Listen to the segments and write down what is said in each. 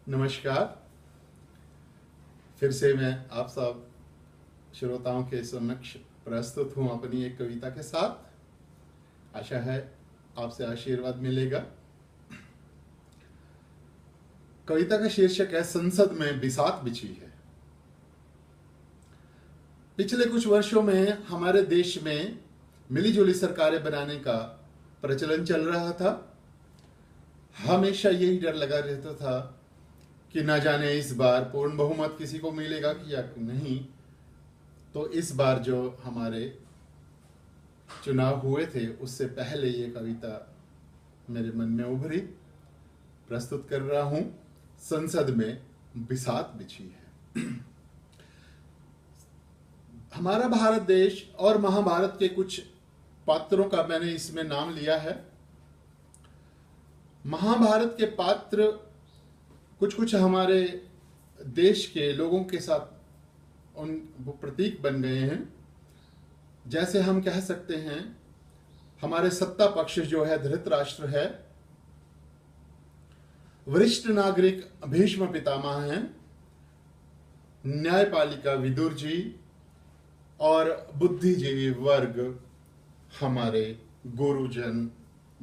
नमस्कार। फिर से मैं आप सब श्रोताओं के समक्ष प्रस्तुत हूं अपनी एक कविता के साथ। आशा है आपसे आशीर्वाद मिलेगा। कविता का शीर्षक है संसद में बिसात बिछी है। पिछले कुछ वर्षों में हमारे देश में मिलीजुली सरकारें बनाने का प्रचलन चल रहा था। हमेशा यही डर लगा रहता था कि ना जाने इस बार पूर्ण बहुमत किसी को मिलेगा कि या नहीं। तो इस बार जो हमारे चुनाव हुए थे उससे पहले ये कविता मेरे मन में उभरी, प्रस्तुत कर रहा हूं। संसद में बिसात बिछी है। हमारा भारत देश और महाभारत के कुछ पात्रों का मैंने इसमें नाम लिया है। महाभारत के पात्र कुछ कुछ हमारे देश के लोगों के साथ वो प्रतीक बन गए हैं। जैसे हम कह सकते हैं हमारे सत्ता पक्ष जो है धृतराष्ट्र है, वरिष्ठ नागरिक भीष्म पितामह हैं, न्यायपालिका विदुर जी और बुद्धिजीवी वर्ग हमारे गुरुजन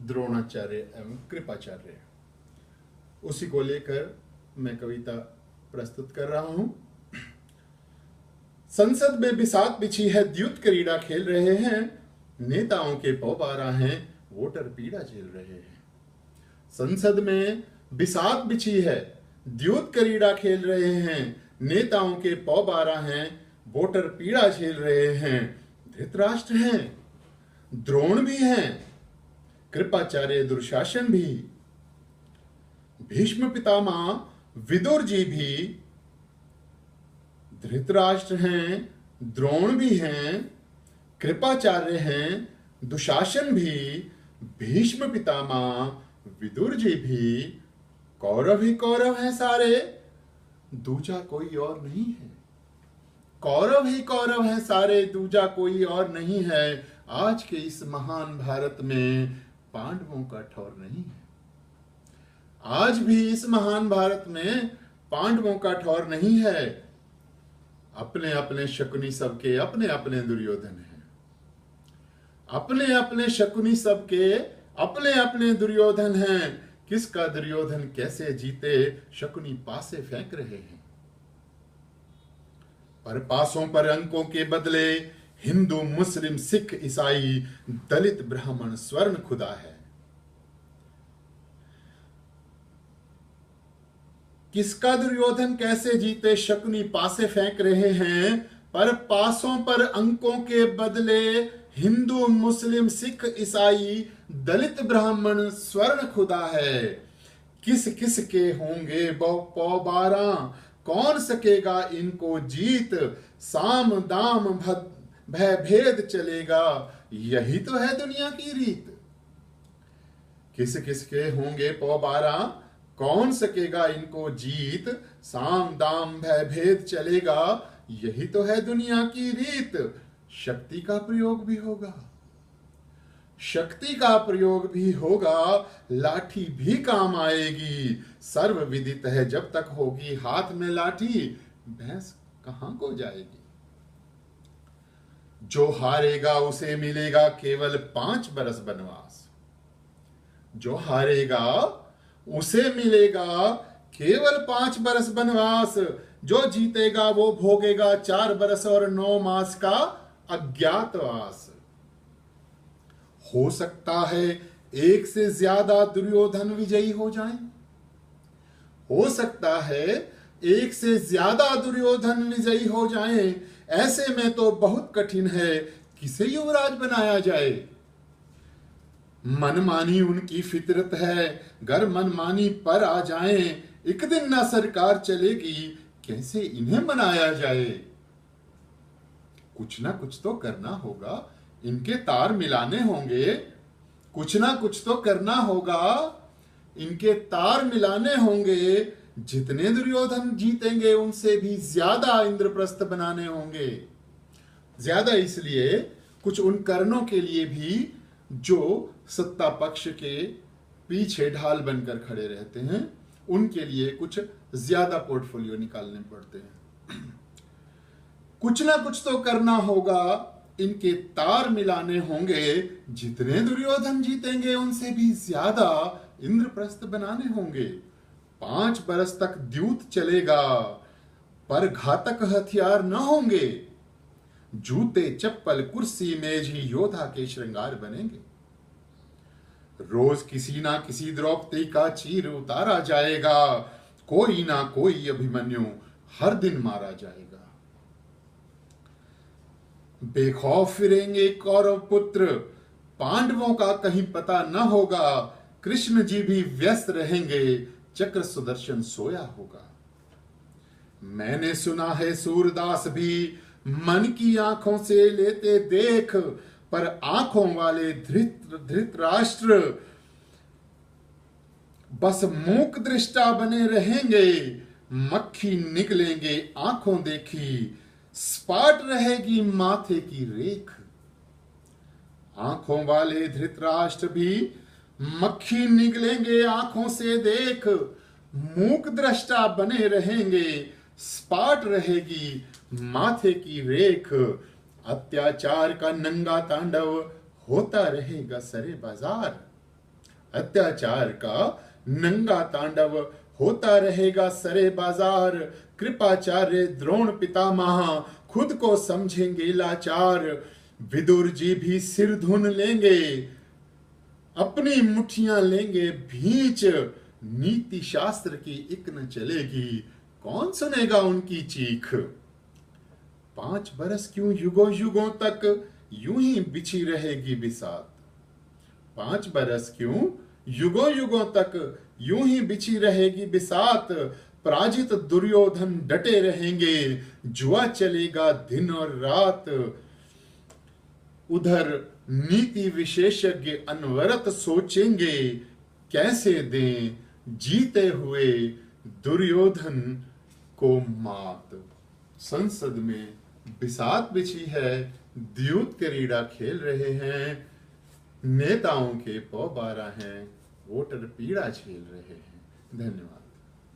द्रोणाचार्य एवं कृपाचार्य। उसी को लेकर मैं कविता प्रस्तुत कर रहा हूं। संसद में बिसात बिछी है, द्यूत क्रीड़ा खेल रहे हैं, नेताओं के पौबारा हैं, वोटर पीड़ा झेल रहे हैं। संसद में बिसात बिछी है, द्यूत क्रीड़ा खेल रहे हैं, नेताओं के पौबारा हैं, वोटर पीड़ा झेल रहे हैं। धृतराष्ट्र हैं, द्रोण भी हैं, कृपाचार्य दुशासन भी, भीष्म पितामह विदुर जी भी। धृतराष्ट्र हैं, द्रोण भी हैं, कृपाचार्य हैं, दुशासन भी, भीष्म पितामह विदुर जी भी। कौरव ही कौरव हैं सारे, दूजा कोई और नहीं है। कौरव ही कौरव हैं सारे, दूजा कोई और नहीं है। आज के इस महान भारत में पांडवों का ठौर नहीं है। आज भी इस महान भारत में पांडवों का ठौर नहीं है। अपने अपने शकुनी सबके अपने अपने दुर्योधन हैं। अपने अपने शकुनी सबके अपने अपने दुर्योधन हैं। किसका दुर्योधन कैसे जीते, शकुनी पासे फेंक रहे हैं। पर पासों पर अंकों के बदले हिंदू मुस्लिम सिख ईसाई दलित ब्राह्मण स्वर्ण खुदा है। किसका दुर्योधन कैसे जीते, शकुनी पासे फेंक रहे हैं। पर पासों पर अंकों के बदले हिंदू मुस्लिम सिख ईसाई दलित ब्राह्मण स्वर्ण खुदा है। किस किस के होंगे पौबारा, कौन सकेगा इनको जीत। साम दाम भय भेद चलेगा, यही तो है दुनिया की रीत। किस किस के होंगे पौबारा, कौन सकेगा इनको जीत। साम दाम भय भेद चलेगा, यही तो है दुनिया की रीत। शक्ति का प्रयोग भी होगा, शक्ति का प्रयोग भी होगा, लाठी भी काम आएगी। सर्व विदित है जब तक होगी हाथ में लाठी, भैंस कहां को जाएगी। जो हारेगा उसे मिलेगा केवल 5 बरस बनवास। जो हारेगा उसे मिलेगा केवल 5 बरस बनवास। जो जीतेगा वो भोगेगा 4 बरस और 9 मास का अज्ञातवास। हो सकता है एक से ज्यादा दुर्योधन विजयी हो जाएं। हो सकता है एक से ज्यादा दुर्योधन विजयी हो जाएं। ऐसे में तो बहुत कठिन है किसे युवराज बनाया जाए। मनमानी उनकी फितरत है, गर मनमानी पर आ जाएं। एक दिन ना सरकार चलेगी, कैसे इन्हें मनाया जाए। कुछ ना कुछ तो करना होगा, इनके तार मिलाने होंगे। कुछ ना कुछ तो करना होगा, इनके तार मिलाने होंगे। जितने दुर्योधन जीतेंगे उनसे भी ज्यादा इंद्रप्रस्थ बनाने होंगे। ज्यादा इसलिए कुछ उन कर्णों के लिए भी जो सत्ता पक्ष के पीछे ढाल बनकर खड़े रहते हैं, उनके लिए कुछ ज्यादा पोर्टफोलियो निकालने पड़ते हैं। कुछ ना कुछ तो करना होगा, इनके तार मिलाने होंगे, जितने दुर्योधन जीतेंगे उनसे भी ज्यादा इंद्रप्रस्थ बनाने होंगे। 5 बरस तक द्यूत चलेगा, पर घातक हथियार न होंगे। जूते चप्पल कुर्सी मेज ही योद्धा के श्रृंगार बनेंगे। रोज किसी ना किसी द्रौपदी का चीर उतारा जाएगा, कोई ना कोई अभिमन्यु हर दिन मारा जाएगा। बेखौफ फिरेंगे कौरव पुत्र, पांडवों का कहीं पता न होगा। कृष्ण जी भी व्यस्त रहेंगे, चक्र सुदर्शन सोया होगा। मैंने सुना है सूरदास भी मन की आंखों से लेते देख, पर आंखों वाले धृतराष्ट्र बस मूक दृष्टा बने रहेंगे। मक्खी निकलेंगे आंखों देखी, स्पाट रहेगी माथे की रेख। आंखों वाले धृतराष्ट्र भी मक्खी निकलेंगे आंखों से देख, मूक दृष्टा बने रहेंगे, स्पाट रहेगी माथे की रेख। अत्याचार का नंगा तांडव होता रहेगा सरे बाजार। अत्याचार का नंगा तांडव होता रहेगा सरे बाजार। कृपाचार्य द्रोण पितामह खुद को समझेंगे लाचार। विदुर जी भी सिर धुन लेंगे, अपनी मुट्ठियां लेंगे भींच। नीति शास्त्र की इक न चलेगी, कौन सुनेगा उनकी चीख। 5 बरस क्यों युगों युगों तक यूं ही बिछी रहेगी बिसात। 5 बरस क्यों युगों युगों तक यूं ही बिछी रहेगी बिसात। पराजित दुर्योधन डटे रहेंगे, जुआ चलेगा दिन और रात। उधर नीति विशेषज्ञ अनवरत सोचेंगे, कैसे दें जीते हुए दुर्योधन को मात। संसद में बिसात बिछी है, द्यूत क्रीड़ा खेल रहे हैं। नेताओं के पौ 12 हैं, वोटर पीड़ा झेल रहे हैं। धन्यवाद।